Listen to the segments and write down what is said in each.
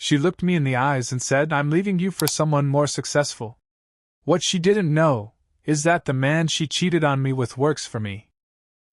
She looked me in the eyes and said, "I'm leaving you for someone more successful." What she didn't know is that the man she cheated on me with works for me.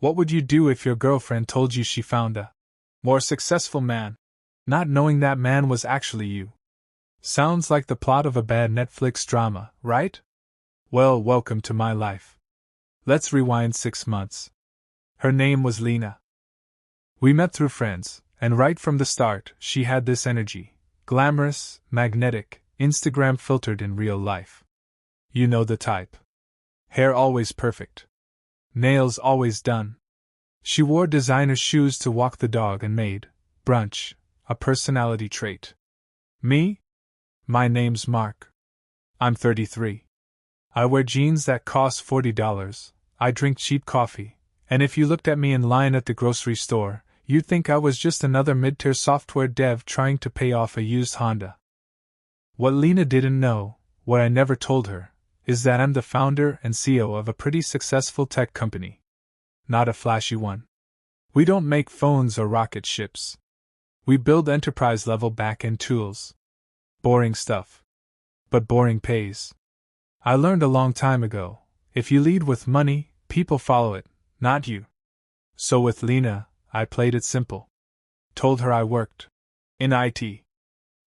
What would you do if your girlfriend told you she found a more successful man, not knowing that man was actually you? Sounds like the plot of a bad Netflix drama, right? Well, welcome to my life. Let's rewind 6 months. Her name was Lena. We met through friends, and right from the start, she had this energy. Glamorous, magnetic, Instagram filtered in real life. You know the type. Hair always perfect. Nails always done. She wore designer shoes to walk the dog and made brunch a personality trait. Me? My name's Mark. I'm 33. I wear jeans that cost $40, I drink cheap coffee, and if you looked at me in line at the grocery store, you'd think I was just another mid-tier software dev trying to pay off a used Honda. What Lena didn't know, what I never told her, is that I'm the founder and CEO of a pretty successful tech company. Not a flashy one. We don't make phones or rocket ships. We build enterprise-level back-end tools. Boring stuff. But boring pays. I learned a long time ago, if you lead with money, people follow it, not you. So with Lena, I played it simple. Told her I worked in IT.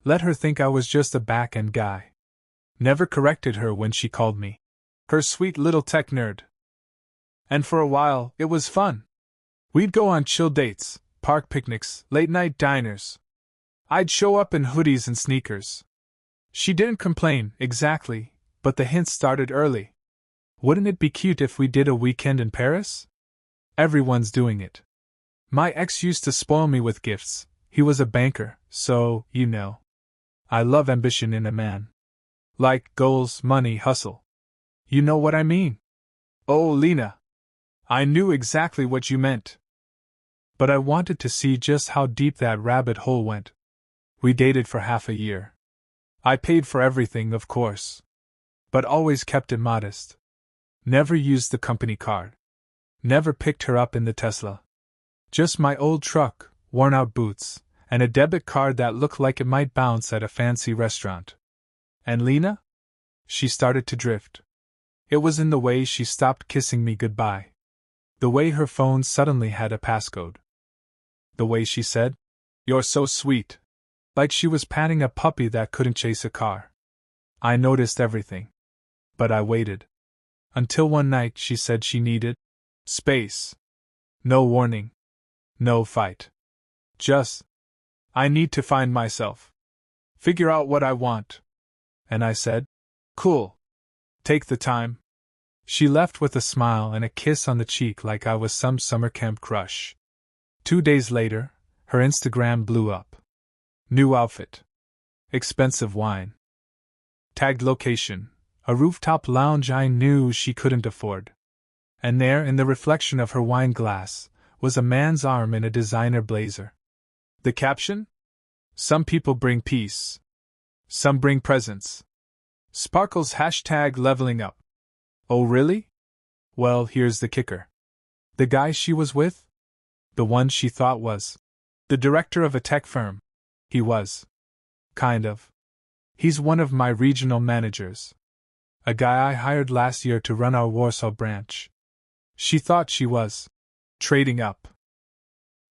Let her think I was just a back-end guy. Never corrected her when she called me her sweet little tech nerd. And for a while, it was fun. We'd go on chill dates, park picnics, late-night diners. I'd show up in hoodies and sneakers. She didn't complain, exactly, but the hints started early. Wouldn't it be cute if we did a weekend in Paris? Everyone's doing it. My ex used to spoil me with gifts. He was a banker, so, you know. I love ambition in a man. Like goals, money, hustle. You know what I mean? Oh, Lena. I knew exactly what you meant. But I wanted to see just how deep that rabbit hole went. We dated for half a year. I paid for everything, of course. But always kept it modest. Never used the company card. Never picked her up in the Tesla. Just my old truck, worn-out boots, and a debit card that looked like it might bounce at a fancy restaurant. And Lena? She started to drift. It was in the way she stopped kissing me goodbye. The way her phone suddenly had a passcode. The way she said, "You're so sweet." Like she was patting a puppy that couldn't chase a car. I noticed everything. But I waited. Until one night she said she needed space. No warning. No fight. Just, I need to find myself. Figure out what I want. And I said, cool. Take the time. She left with a smile and a kiss on the cheek like I was some summer camp crush. 2 days later, her Instagram blew up. New outfit. Expensive wine. Tagged location, a rooftop lounge I knew she couldn't afford. And there, in the reflection of her wine glass, was a man's arm in a designer blazer. The caption? Some people bring peace. Some bring presents. Sparkles #leveling up. Oh really? Well, here's the kicker. The guy she was with? The one she thought was the director of a tech firm. He was. Kind of. He's one of my regional managers. A guy I hired last year to run our Warsaw branch. She thought she was trading up.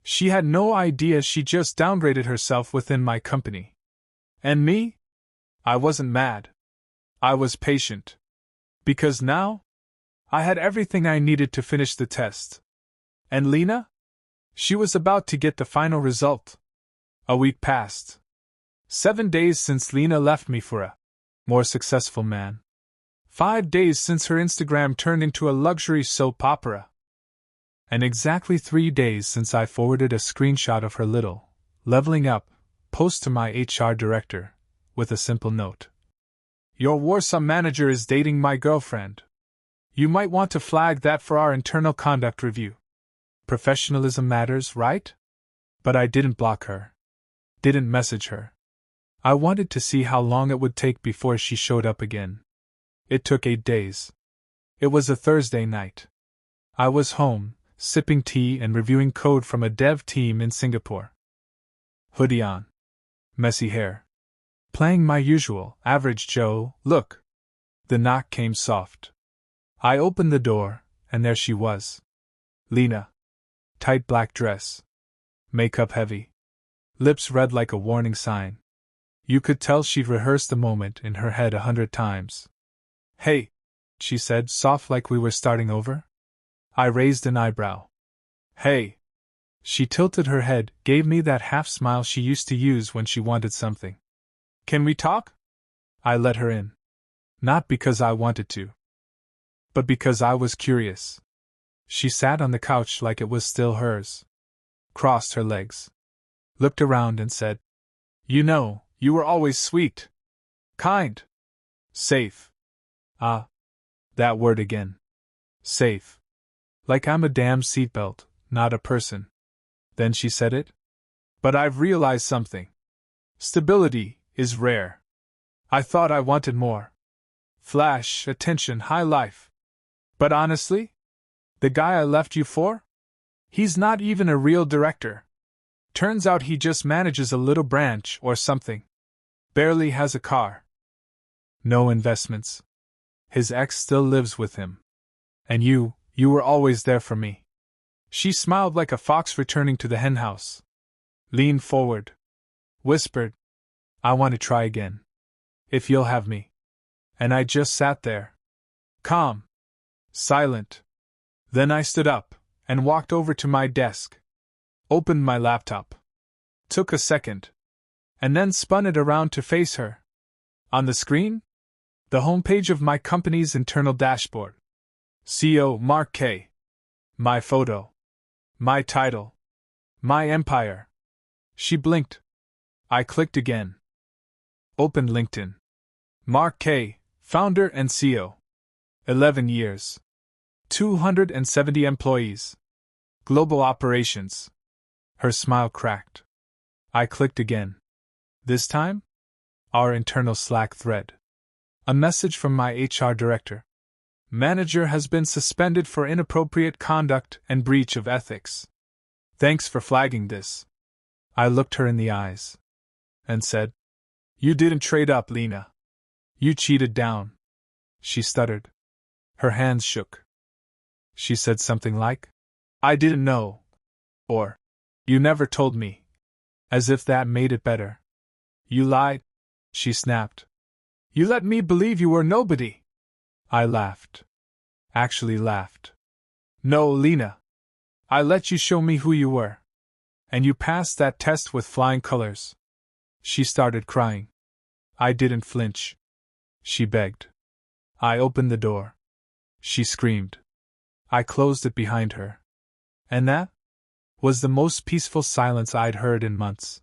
She had no idea she just downgraded herself within my company. And me? I wasn't mad. I was patient. Because now, I had everything I needed to finish the test. And Lena? She was about to get the final result. A week passed. 7 days since Lena left me for a more successful man. 5 days since her Instagram turned into a luxury soap opera. And exactly 3 days since I forwarded a screenshot of her little, leveling up, post to my HR director, with a simple note. Your Warsaw manager is dating my girlfriend. You might want to flag that for our internal conduct review. Professionalism matters, right? But I didn't block her. Didn't message her. I wanted to see how long it would take before she showed up again. It took 8 days. It was a Thursday night. I was home, sipping tea and reviewing code from a dev team in Singapore. Hoodie on. Messy hair. playing my usual, average Joe, look. The knock came soft. I opened the door, and there she was. Lena. Tight black dress. Makeup heavy. Lips red like a warning sign. You could tell she'd rehearsed the moment in her head 100 times. Hey, she said, soft like we were starting over. I raised an eyebrow. Hey. She tilted her head, gave me that half smile she used to use when she wanted something. Can we talk? I let her in. Not because I wanted to, but because I was curious. She sat on the couch like it was still hers, crossed her legs, looked around and said, You know, you were always sweet. Kind. Safe. Ah. That word again. Safe. Like I'm a damn seatbelt, not a person. Then she said it. But I've realized something. Stability is rare. I thought I wanted more. Flash, attention, high life. But honestly? The guy I left you for? He's not even a real director. Turns out he just manages a little branch or something. Barely has a car. No investments. His ex still lives with him. And you were always there for me. She smiled like a fox returning to the henhouse. Leaned forward. Whispered, I want to try again. If you'll have me. And I just sat there. Calm. Silent. Then I stood up and walked over to my desk. Opened my laptop. Took a second. And then spun it around to face her. On the screen? The homepage of my company's internal dashboard. CEO Mark K. My photo. My title. My empire. She blinked. I clicked again. Opened LinkedIn. Mark K., founder and CEO. 11 years. 270 employees. Global operations. Her smile cracked. I clicked again. This time? Our internal Slack thread. A message from my HR director. Manager has been suspended for inappropriate conduct and breach of ethics. Thanks for flagging this. I looked her in the eyes. And said, You didn't trade up, Lena. You cheated down. She stuttered. Her hands shook. She said something like, I didn't know. Or, You never told me. As if that made it better. You lied, she snapped. You let me believe you were nobody. I laughed. Actually laughed. No, Lena. I let you show me who you were. And you passed that test with flying colors. She started crying. I didn't flinch. She begged. I opened the door. She screamed. I closed it behind her. And that was the most peaceful silence I'd heard in months.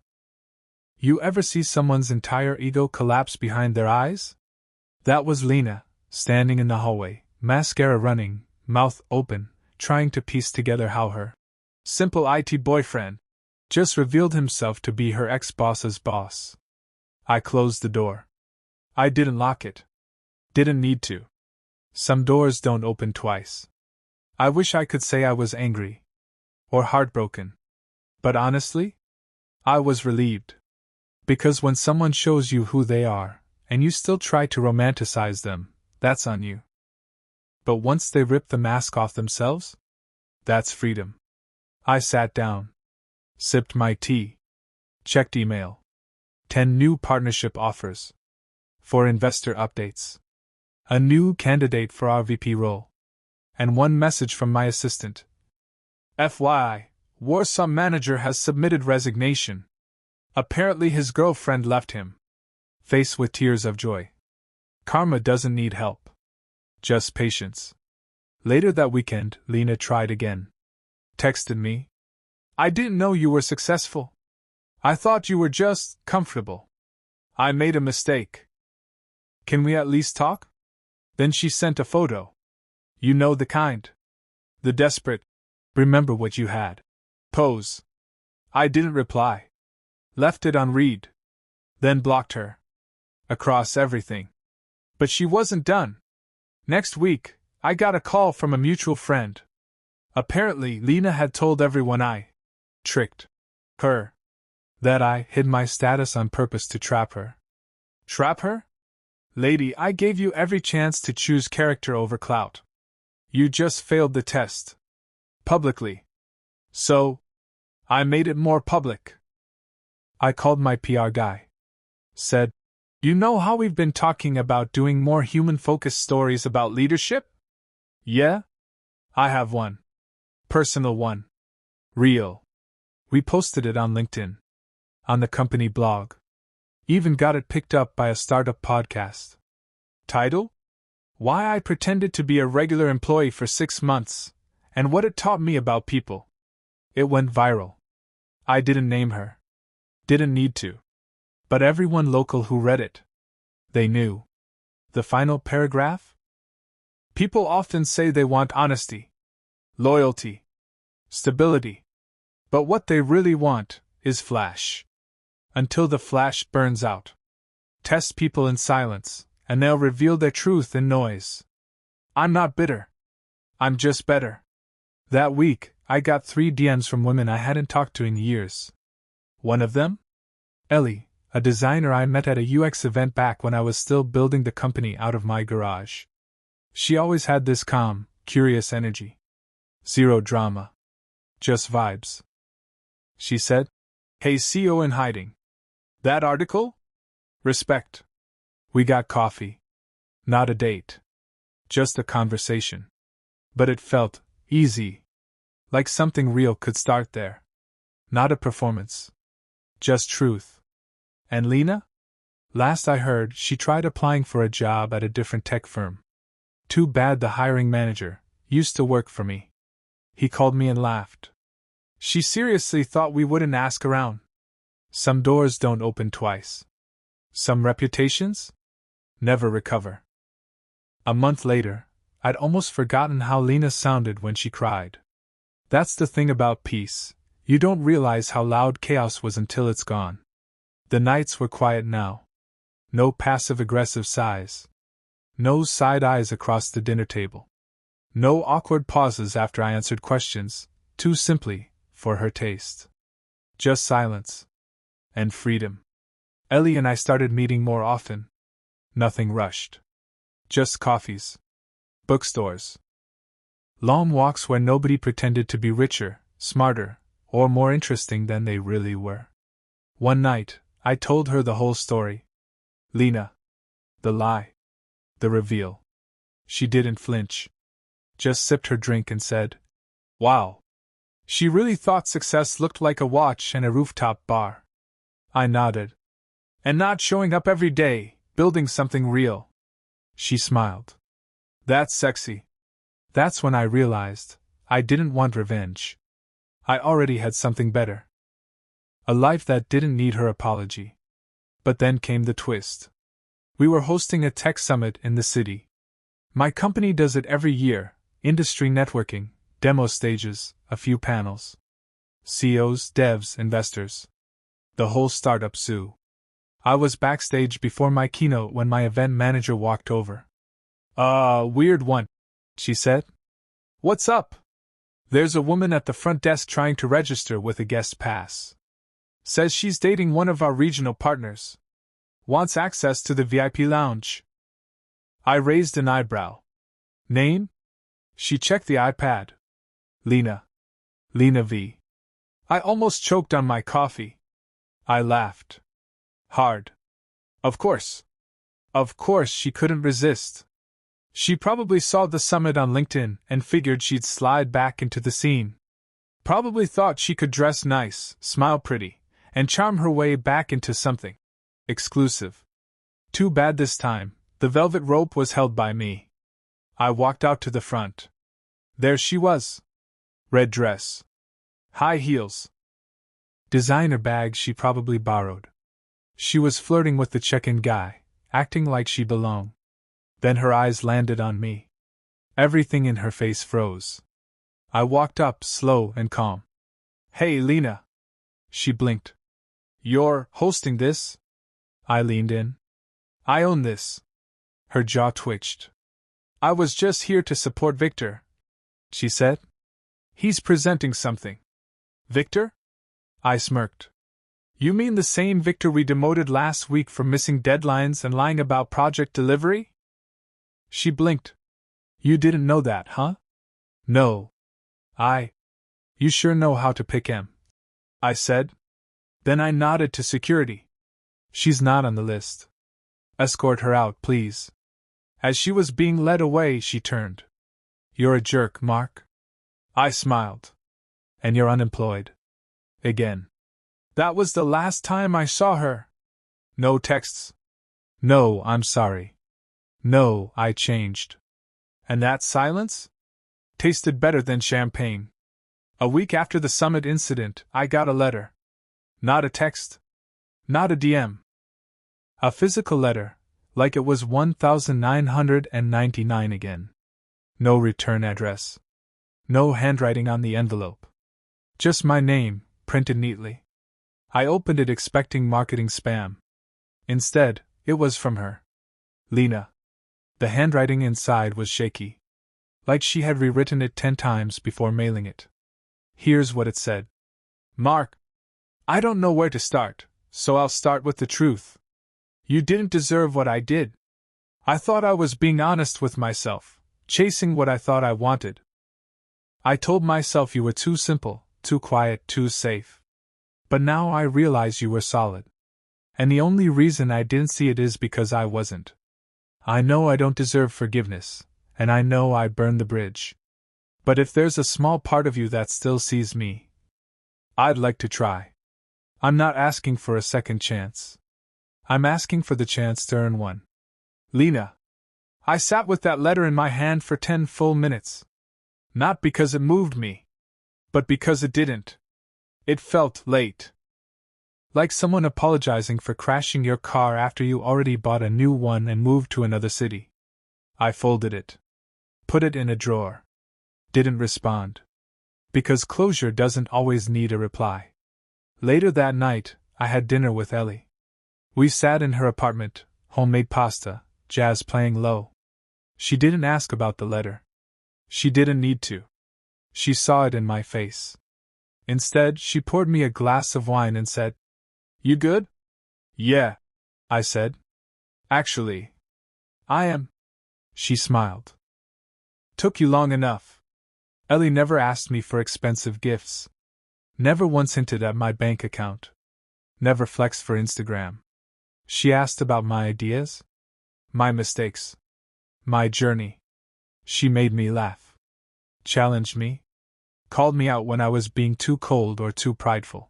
You ever see someone's entire ego collapse behind their eyes? That was Lena, standing in the hallway, mascara running, mouth open, trying to piece together how her simple IT boyfriend just revealed himself to be her ex-boss's boss. I closed the door. I didn't lock it. Didn't need to. Some doors don't open twice. I wish I could say I was angry. Or heartbroken. But honestly, I was relieved. Because when someone shows you who they are, and you still try to romanticize them, that's on you. But once they rip the mask off themselves, that's freedom. I sat down. Sipped my tea. Checked email. 10 new partnership offers. 4 investor updates. A new candidate for our VP role. And 1 message from my assistant. FYI, Warsaw manager has submitted resignation. Apparently his girlfriend left him. Face with tears of joy. Karma doesn't need help. Just patience. Later that weekend, Lena tried again. Texted me. I didn't know you were successful. I thought you were just comfortable. I made a mistake. Can we at least talk? Then she sent a photo. You know the kind. The desperate, remember what you had pose. I didn't reply. Left it on read. Then blocked her. Across everything. But she wasn't done. Next week, I got a call from a mutual friend. Apparently, Lena had told everyone I tricked her. That I hid my status on purpose to trap her. Trap her? Lady, I gave you every chance to choose character over clout. You just failed the test. Publicly. So, I made it more public. I called my PR guy. Said, you know how we've been talking about doing more human-focused stories about leadership? Yeah? I have one. Personal one. Real. We posted it on LinkedIn. On the company blog. Even got it picked up by a startup podcast. Title? Why I Pretended to be a Regular Employee for 6 months, and What It Taught Me About People. It went viral. I didn't name her. Didn't need to. But everyone local who read it. They knew. The final paragraph? People often say they want honesty, loyalty, stability. But what they really want is flash. Until the flash burns out. Test people in silence, and they'll reveal their truth in noise. I'm not bitter. I'm just better. That week, I got 3 DMs from women I hadn't talked to in years. One of them? Ellie, a designer I met at a UX event back when I was still building the company out of my garage. She always had this calm, curious energy. Zero drama. Just vibes. She said, Hey CEO in hiding. That article? Respect. We got coffee. Not a date. Just a conversation. But it felt easy. Like something real could start there. Not a performance. Just truth. And Lena? Last I heard, she tried applying for a job at a different tech firm. Too bad the hiring manager used to work for me. He called me and laughed. She seriously thought we wouldn't ask around. Some doors don't open twice. Some reputations never recover. A month later, I'd almost forgotten how Lena sounded when she cried. That's the thing about peace, you don't realize how loud chaos was until it's gone. The nights were quiet now. No passive-aggressive sighs. No side eyes across the dinner table. No awkward pauses after I answered questions, too simply, for her taste. Just silence. And freedom. Ellie and I started meeting more often. Nothing rushed. Just coffees. Bookstores. Long walks where nobody pretended to be richer, smarter, or more interesting than they really were. One night, I told her the whole story. Lena. The lie. The reveal. She didn't flinch. Just sipped her drink and said, Wow. She really thought success looked like a watch and a rooftop bar. I nodded. And not showing up every day, building something real. She smiled. That's sexy. That's when I realized I didn't want revenge. I already had something better. A life that didn't need her apology. But then came the twist. We were hosting a tech summit in the city. My company does it every year, industry networking, demo stages, a few panels. CEOs, devs, investors. The whole startup zoo. I was backstage before my keynote when my event manager walked over. Weird one, she said. What's up? There's a woman at the front desk trying to register with a guest pass. Says she's dating one of our regional partners. Wants access to the VIP lounge. I raised an eyebrow. Name? She checked the iPad. Lena. Lena V. I almost choked on my coffee. I laughed. Hard. Of course. Of course she couldn't resist. She probably saw the summit on LinkedIn and figured she'd slide back into the scene. Probably thought she could dress nice, smile pretty, and charm her way back into something exclusive. Too bad this time, the velvet rope was held by me. I walked out to the front. There she was. Red dress. High heels. Designer bag she probably borrowed. She was flirting with the check-in guy, acting like she belonged. Then her eyes landed on me. Everything in her face froze. I walked up, slow and calm. Hey, Lena. She blinked. You're hosting this? I leaned in. I own this. Her jaw twitched. I was just here to support Victor, she said. He's presenting something. Victor? I smirked. You mean the same Victor we demoted last week for missing deadlines and lying about project delivery? She blinked. You didn't know that, huh? No. You sure know how to pick 'em, I said. Then I nodded to security. She's not on the list. Escort her out, please. As she was being led away, she turned. You're a jerk, Mark. I smiled. And you're unemployed. Again. That was the last time I saw her. No texts. No, I'm sorry. No, I changed. And that silence? Tasted better than champagne. A week after the summit incident, I got a letter. Not a text. Not a DM. A physical letter, like it was 1999 again. No return address. No handwriting on the envelope. Just my name, printed neatly. I opened it expecting marketing spam. Instead, it was from her. Lena. The handwriting inside was shaky. Like she had rewritten it 10 times before mailing it. Here's what it said. Mark. I don't know where to start, so I'll start with the truth. You didn't deserve what I did. I thought I was being honest with myself, chasing what I thought I wanted. I told myself you were too simple, too quiet, too safe. But now I realize you were solid. And the only reason I didn't see it is because I wasn't. I know I don't deserve forgiveness, and I know I burned the bridge. But if there's a small part of you that still sees me, I'd like to try. I'm not asking for a second chance. I'm asking for the chance to earn one. Lena. I sat with that letter in my hand for 10 full minutes. Not because it moved me, but because it didn't. It felt late. Like someone apologizing for crashing your car after you already bought a new one and moved to another city. I folded it. Put it in a drawer. Didn't respond. Because closure doesn't always need a reply. Later that night, I had dinner with Ellie. We sat in her apartment, homemade pasta, jazz playing low. She didn't ask about the letter. She didn't need to. She saw it in my face. Instead, she poured me a glass of wine and said, You good? Yeah, I said. Actually, I am. She smiled. Took you long enough. Ellie never asked me for expensive gifts. Never once hinted at my bank account. Never flexed for Instagram. She asked about my ideas, my mistakes, my journey. She made me laugh. Challenged me. Called me out when I was being too cold or too prideful.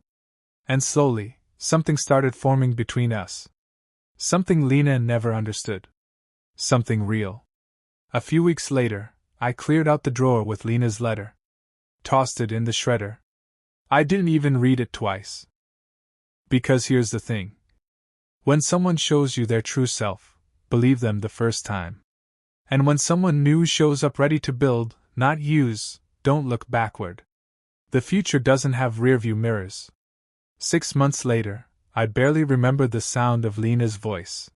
And slowly, something started forming between us. Something Lena never understood. Something real. A few weeks later, I cleared out the drawer with Lena's letter. Tossed it in the shredder. I didn't even read it twice. Because here's the thing. When someone shows you their true self, believe them the first time. And when someone new shows up ready to build, not use, don't look backward. The future doesn't have rearview mirrors. 6 months later, I barely remember the sound of Lena's voice.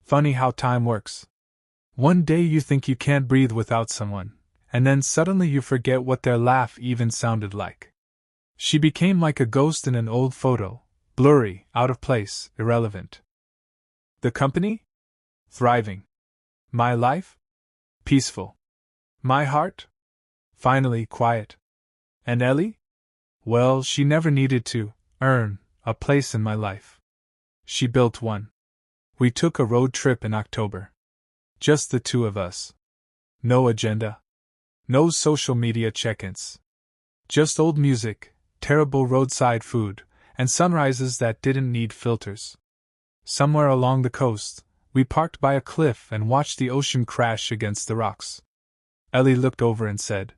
Funny how time works. One day you think you can't breathe without someone, and then suddenly you forget what their laugh even sounded like. She became like a ghost in an old photo, blurry, out of place, irrelevant. The company? Thriving. My life? Peaceful. My heart? Finally quiet. And Ellie? Well, she never needed to earn a place in my life. She built one. We took a road trip in October. Just the two of us. No agenda. No social media check-ins. Just old music, terrible roadside food, and sunrises that didn't need filters. Somewhere along the coast, we parked by a cliff and watched the ocean crash against the rocks. Ellie looked over and said,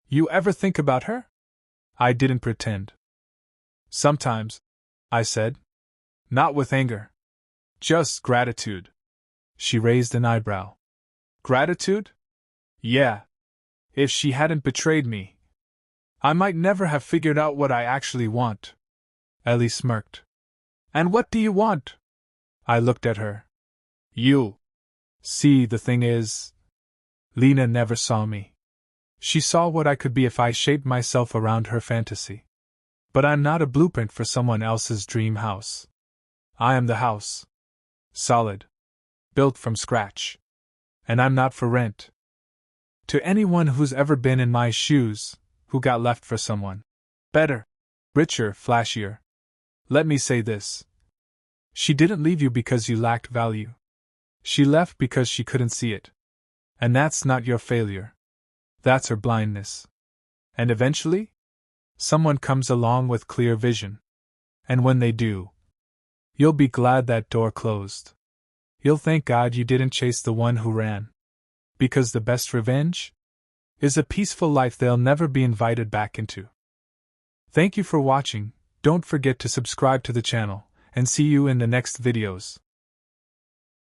You ever think about her? I didn't pretend. Sometimes, I said. Not with anger. Just gratitude. She raised an eyebrow. Gratitude? Yeah. If she hadn't betrayed me, I might never have figured out what I actually want. Ellie smirked. And what do you want? I looked at her. You. See, the thing is, Lena never saw me. She saw what I could be if I shaped myself around her fantasy. But I'm not a blueprint for someone else's dream house. I am the house. Solid. Built from scratch. And I'm not for rent. To anyone who's ever been in my shoes, who got left for someone better, richer, flashier, let me say this. She didn't leave you because you lacked value. She left because she couldn't see it. And that's not your failure. That's her blindness. And eventually, someone comes along with clear vision. And when they do, you'll be glad that door closed. You'll thank God you didn't chase the one who ran. Because the best revenge is a peaceful life they'll never be invited back into. Thank you for watching. Don't forget to subscribe to the channel, and see you in the next videos.